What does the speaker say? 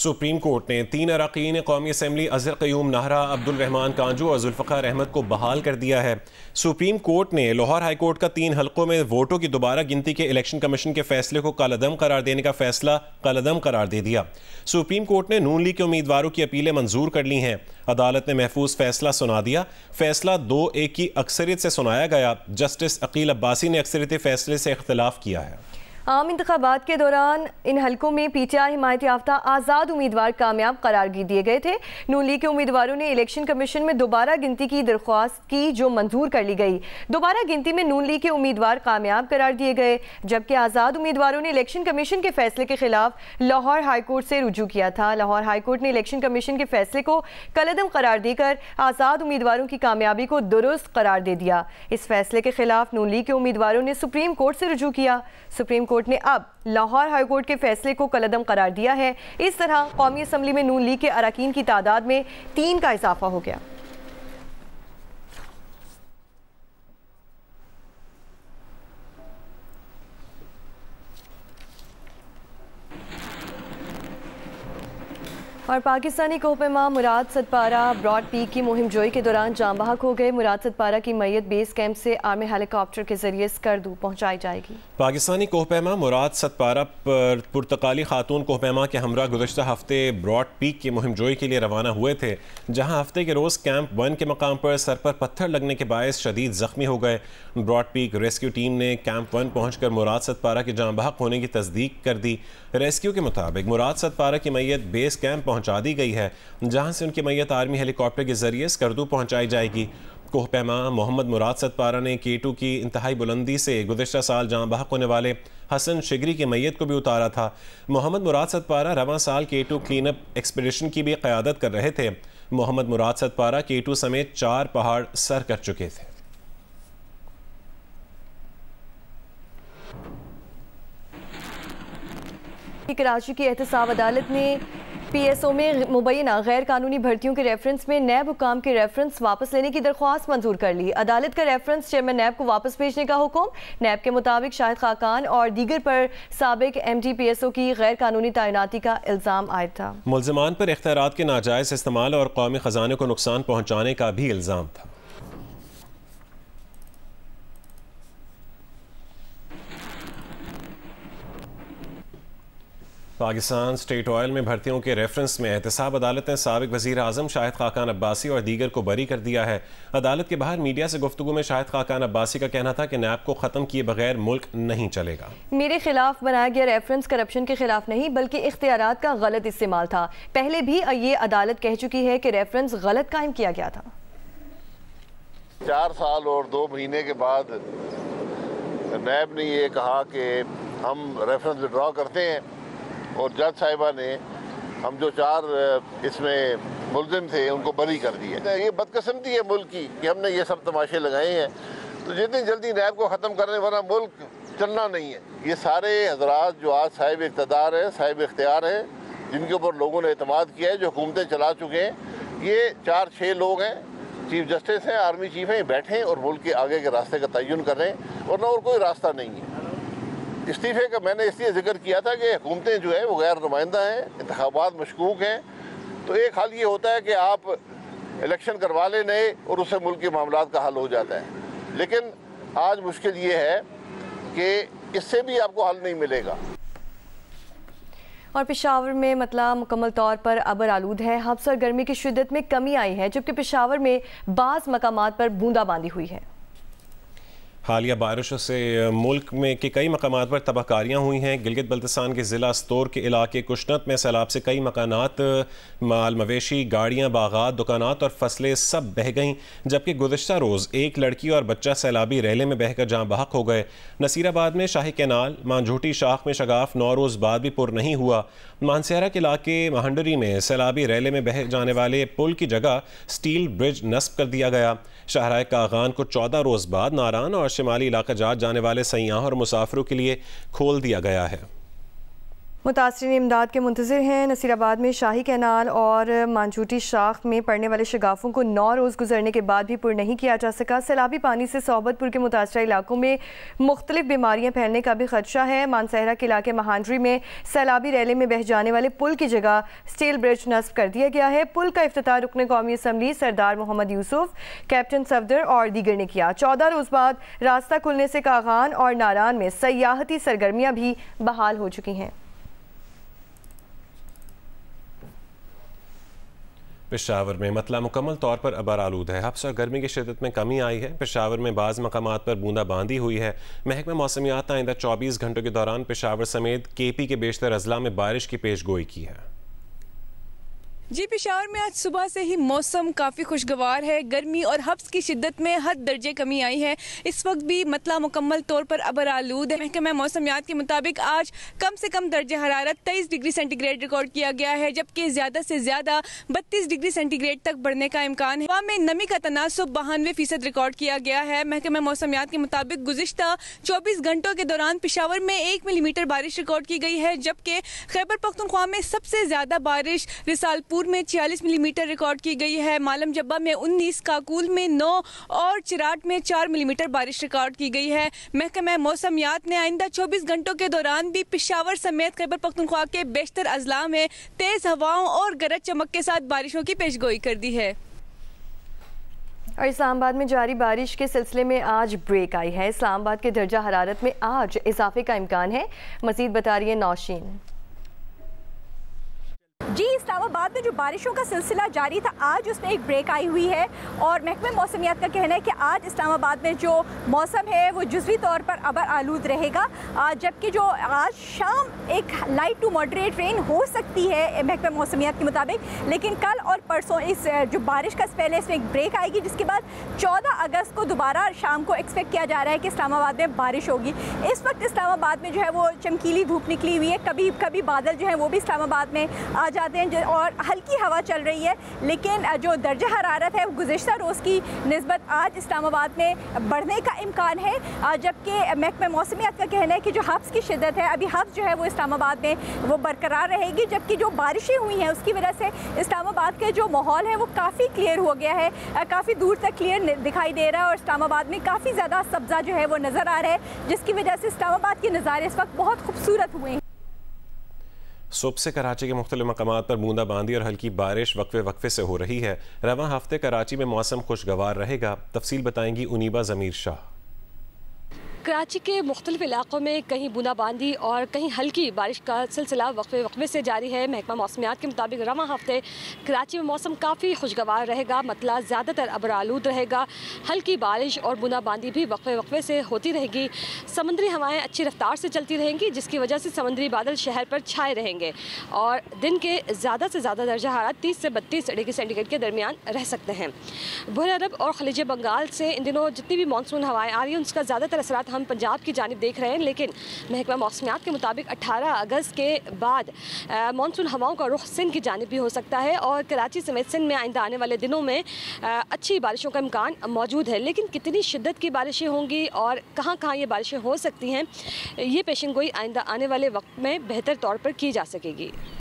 Supreme court ने 3 अरकान कौमी असम्बली अज़हर क़यूम नाहरा, अब्दुल रहमान कांजू और जुल्फ़िकार अहमद को बहाल कर दिया है। सुप्रीम कोर्ट ने लाहौर हाई कोर्ट का 3 हलकों में वोटों की दोबारा गिनती के इलेक्शन कमीशन के फैसले को कलअदम करार देने का फैसला कलअदम करार दे दिया। सुप्रीम कोर्ट ने नून लीग के उम्मीदवारों की अपीलें मंजूर कर ली हैं। अदालत ने महफूज फैसला सुना दिया। फैसला 2-1 की अक्सरियत से सुनाया गया। जस्टिस अकील अब्बासी ने अक्सरियती फैसले से इख्तिलाफ किया है। आम इंतखाबात के दौरान इन हलकों में पीटीआई हिमायत याफ्ता आज़ाद उम्मीदवार कामयाब करार दिए गए थे। नून लीग के उम्मीदवारों ने इलेक्शन कमीशन में दोबारा गिनती की दरख्वास्त की, जो मंजूर कर ली गई। दोबारा गिनती में नून लीग के उम्मीदवार कामयाब करार दिए गए, जबकि आज़ाद उम्मीदवारों ने इलेक्शन कमीशन के फैसले के खिलाफ लाहौर हाई कोर्ट से रुजू किया था। लाहौर हाई कोर्ट ने इलेक्शन कमीशन के फैसले को कलअदम करार देकर आज़ाद उम्मीदवारों की कामयाबी को दुरुस्त करार दे दिया। इस फैसले के खिलाफ नून लीग के उम्मीदवारों ने सुप्रीम कोर्ट से रुजू किया। सुप्रीम कोर्ट ने अब लाहौर हाई कोर्ट के फैसले को कलअदम करार दिया है। इस तरह कौमी असम्बली में नून लीग के अरकान की तादाद में 3 का इजाफा हो गया। और पाकिस्तानी कोहपेमा मुराद सतपारा ब्रॉड पीक की मुहिम जोई के दौरान जाँ बहक हो गए। मुराद सतपारा की मैयत बेस कैंप से आर्मी हेलीकॉप्टर के जरिए स्कर्दू पहुंचाई जाएगी। पाकिस्तानी कोहपेमा मुराद सतपारा पर पुर्तगाली खातून कोहपेमा के हमरा गुज़श्ता हफ्ते ब्रॉड पीक की मुहिम जोई के लिए रवाना हुए थे, जहां हफ्ते के रोज़ कैंप 1 के मकाम पर सर पर पत्थर लगने के बायस शदीद जख्मी हो गए। ब्रॉड पीक रेस्क्यू टीम ने कैंप 1 पहुँच कर मुराद सतपारा के जाँ बहक होने की तस्दीक कर दी। रेस्क्यू के मुताबिक मुराद सतपारा की मैयत बेस कैंप पहुंचा दी गई है, जहां से उनकी मैयत आर्मी हेलीकॉप्टर के जरिए स्कर्दू पहुंचाई जाएगी। कोहपेमा मोहम्मद मुराद सतपारा ने K2 की इंतहाई बुलंदी से गुज़श्ता साल जाँ बहक होने वाले हसन शिगरी की मैयत को भी उतारा था। मोहम्मद मुराद सतपारा रवां साल K2 क्लीन अप एक्सपीडिशन की भी क़यादत कर रहे थे। मोहम्मद मुराद सतपारा K2 समेत 4 पहाड़ सर कर चुके थे। कराची की एहतसाब अदालत ने PSO में मुबैना गैर कानूनी भर्तियों के रेफरेंस में नैब हुकाम के रेफरेंस वापस लेने की दरख्वास्त मंजूर कर ली। अदालत का रेफरेंस चेयरमैन नैब को वापस भेजने का हुक्म। नैब के मुताबिक शाहिद खाकान और दीगर पर साबिक MD PSO की गैर कानूनी तैनाती का इल्ज़ाम आयद था। मुल्ज़िमान पर इख्तियारात के नाजायज़ इस्तेमाल और कौमी ख़जाने को नुकसान पहुँचाने का भी इल्ज़ाम था। पाकिस्तान स्टेट ऑयल में भर्तियों के रेफरेंस में एहतसाब अदालत ने साबिक वज़ीर आज़म शाहिद खाकान अब्बासी और दीगर को बरी कर दिया है। अदालत के बाहर मीडिया से गुफ्तगू में शाहिद खाकान अब्बासी का कहना था कि नैब को ख़त्म किए बगैर मुल्क नहीं चलेगा। मेरे खिलाफ बनाया गया रेफरेंस करप्शन के खिलाफ नहीं, बल्कि इख्तियारात का गलत इस्तेमाल था। पहले भी ये अदालत कह चुकी है कि रेफरेंस गलत कायम किया गया था। 4 साल और 2 महीने के बाद नैब ने ये कहा कि हम रेफरेंस विड्रॉ करते हैं, और जज साहिबा ने हम जो 4 इसमें मुल्ज़िम थे उनको बरी कर दिए। ये बदकिस्मती है मुल्क की कि हमने ये सब तमाशे लगाए हैं। तो जितनी जल्दी नैब को ख़त्म करने वाला मुल्क चलना नहीं है। ये सारे हजरात जो आज साहिब इक़्तिदार हैं, साहिब इख्तियार हैं, जिनके ऊपर लोगों ने एतमाद किया है, जो हुकूमतें चला चुके हैं, ये 4-6 लोग हैं, चीफ जस्टिस हैं, आर्मी चीफ हैं, बैठे और मुल्क के आगे के रास्ते का तयन कर रहे हैं, और न और कोई रास्ता नहीं है। इस्तीफ़े का मैंने इसलिए जिक्र किया था कि हुकूमतें जो है वो गैर नुमाइंदा हैं, इंतखाबात मशकूक हैं। तो एक हाल ये होता है कि आप इलेक्शन करवा लें नए, और उससे मुल्क के मामलात का हल हो जाता है। लेकिन आज मुश्किल ये है कि इससे भी आपको हल नहीं मिलेगा। और पेशावर में मतला मुकम्मल तौर पर अबर आलूद है। हब्स और गर्मी की शिद्दत में कमी आई है, जबकि पेशावर में बाज़ मकामात पर बूंदाबांदी हुई है। हालिया बारिशों से मुल्क में के कई मकामात पर तबाहकारियाँ हुई हैं। गिलगित बल्तिस्तान के ज़िला स्तोर के इलाके कुशनत में सैलाब से कई मकानात, माल मवेशी, गाड़ियाँ, बागात, दुकानात और फसलें सब बह गईं, जबकि गुज़श्ता रोज़ एक लड़की और बच्चा सैलाबी रैले में बहकर जाँ बहक हो गए। नसीराबाद में शाही कैनाल, मांझोटी शाख में शगाफ 9 रोज़ बाद भी पुर नहीं हुआ। मानसेहरा के इलाके महंडरी में सैलाबी रैले में बह जाने वाले पुल की जगह स्टील ब्रिज नस्ब कर दिया गया। शाहराह कागान को 14 रोज़ बाद नारान और शिमाली इलाका जात जाने वाले सयाहों और मुसाफिरों के लिए खोल दिया गया है। मुतासरीन इमदाद के मुंतज़िर हैं। नसीराबाद में शाही कैनाल और मानचूटी शाख में पड़ने वाले शगाफों को 9 रोज़ गुजरने के बाद भी पुर नहीं किया जा सका। सैलाबी पानी से सोहबतपुर के मुतासरा इलाकों में मुख्तलिफ बीमारियां फैलने का भी खदशा है। मानसहरा के इलाके महांडरी में सैलाबी रैली में बह जाने वाले पुल की जगह स्टील ब्रिज नस्ब कर दिया गया है। पुल का इफ्तिताह रुकन कौमी असम्बली सरदार मोहम्मद यूसुफ, कैप्टन सफदर और दीगर ने किया। 14 रोज़ बाद रास्ता खुलने से कागान और नारान में सयाहती सरगर्मियाँ भी बहाल हो चुकी हैं। पेशावर में मतला मुकम्मल तौर पर अबर आलूद है। हब्स और गर्मी की शिद्दत में कमी आई है। पेशावर में बाज़ मकामात पर बूंदाबांदी हुई है। महकमा मौसमियात ने आइंदा 24 घंटों के दौरान पेशावर समेत केपी के बेशतर अजला में बारिश की पेशगोई की है। जी, पेशावर में आज सुबह से ही मौसम काफ़ी खुशगवार है। गर्मी और हब्स की शिद्दत में हद दर्जे कमी आई है। इस वक्त भी मतला मुकम्मल तौर पर अबर आलूद है। महकमा मौसमियात के मुताबिक आज कम से कम दर्जे हरारत 23 डिग्री सेंटीग्रेड रिकॉर्ड किया गया है, जबकि ज़्यादा से ज़्यादा 32 डिग्री सेंटीग्रेड तक बढ़ने का इम्कान है। हवा में नमी का तनासुब 92% रिकॉर्ड किया गया है। महकमा मौसमियात के मुताबिक गुज़िश्ता 24 घंटों के दौरान पेशावर में 1 मिलीमीटर बारिश रिकॉर्ड की गई है, जबकि खैबर पख्तूनख्वा में सबसे ज़्यादा बारिश रिसालपुर में 46 मिलीमीटर रिकॉर्ड की गई है। मालम जब्बा में 19, काकुल में 9 और चिराट में 4 मिलीमीटर बारिश रिकॉर्ड की गई है। महकमा मौसमियात ने आइंदा 24 घंटों के दौरान भी पेशावर समेत खैबर पख्तूनख्वा के बेशतर अजला में तेज हवाओं और गरज चमक के साथ बारिशों की पेशगोई कर दी है। और इस्लामाबाद में जारी बारिश के सिलसिले में आज ब्रेक आई है। इस्लामाबाद के दर्जा हरारत में आज इजाफे का इम्कान है। मजीद बता रही है नौशीन। जी, इस्लामाबाद में जो बारिशों का सिलसिला जारी था, आज उसमें एक ब्रेक आई हुई है और महकमा मौसमियात का कहना है कि आज इस्लामाबाद में जो मौसम है वो जुज़वी तौर पर अबर आलूद रहेगा, जबकि जो आज शाम एक लाइट टू मॉडरेट रेन हो सकती है महकमा मौसमियात के मुताबिक। लेकिन कल और परसों इस जो बारिश का स्पेल है इसमें एक ब्रेक आएगी, जिसके बाद 14 अगस्त को दोबारा शाम को एक्सपेक्ट किया जा रहा है कि इस्लामाबाद में बारिश होगी। इस वक्त इस्लामाबाद में जो है वो चमकीली धूप निकली हुई है। कभी कभी बादल जो है वो भी इस्लामाबाद में आ जाते हैं और हल्की हवा चल रही है। लेकिन जो दर्जा हरारत है वो गुज़िश्ता रोज़ की निस्बत आज इस्लामाबाद में बढ़ने का इम्कान है, जबकि महकमा मौसमियात का कहना है कि जो हब्स की शिद्दत है, अभी हब्स जो है वो इस्लामाबाद में वो बरकरार रहेगी, जबकि जो बारिशें हुई हैं उसकी वजह से इस्लामाबाद के जो माहौल है वो काफ़ी क्लियर हो गया है, काफ़ी दूर तक क्लियर दिखाई दे रहा है और इस्लामाबाद में काफ़ी ज़्यादा सब्ज़ा जो है वो नज़र आ रहा है, जिसकी वजह से इस्लामाबाद के नज़ारे इस वक्त बहुत खूबसूरत हुए हैं। सुबह से कराची के मुख्तलिफ मकामात पर बूंदाबांदी और हल्की बारिश वक्फे वक्फे से हो रही है। रवां हफ्ते कराची में मौसम खुशगवार रहेगा। तफसील बताएंगी उनीबा ज़मीर शाह। कराची के मुख्तलिफ इलाकों में कहीं बूंदाबांदी और कहीं हल्की बारिश का सिलसिला वक्फे वक्फे से जारी है। महकमा मौसमियात के मुताबिक रवां हफ्ते कराची में मौसम काफ़ी खुशगवार रहेगा। मतला ज़्यादातर अबर आलूद रहेगा। हल्की बारिश और बूंदाबांदी भी वक्फे वक्फे से होती रहेगी। समुद्री हवाएं अच्छी रफ्तार से चलती रहेंगी, जिसकी वजह से समुद्री बादल शहर पर छाए रहेंगे और दिन के ज़्यादा से ज़्यादा दर्जा हरारत 30 से 32 डिग्री सेंटीग्रेड के दरमियान रह सकते हैं। बहर अरब और खलीज बंगाल से इन दिनों जितनी भी मानसून हवाएँ आ रही हैं उसका ज़्यादातर असरात हम पंजाब की जानिब देख रहे हैं। लेकिन महकमा मौसमियात के मुताबिक 18 अगस्त के बाद मानसून हवाओं का रुख सिंध की जानिब भी हो सकता है और कराची समेत सिंध में आइंदा आने वाले दिनों में अच्छी बारिशों का इम्कान मौजूद है। लेकिन कितनी शिद्दत की बारिशें होंगी और कहाँ कहाँ ये बारिशें हो सकती हैं, ये पेशिन गोई आइंदा आने वाले वक्त में बेहतर तौर पर की जा सकेगी।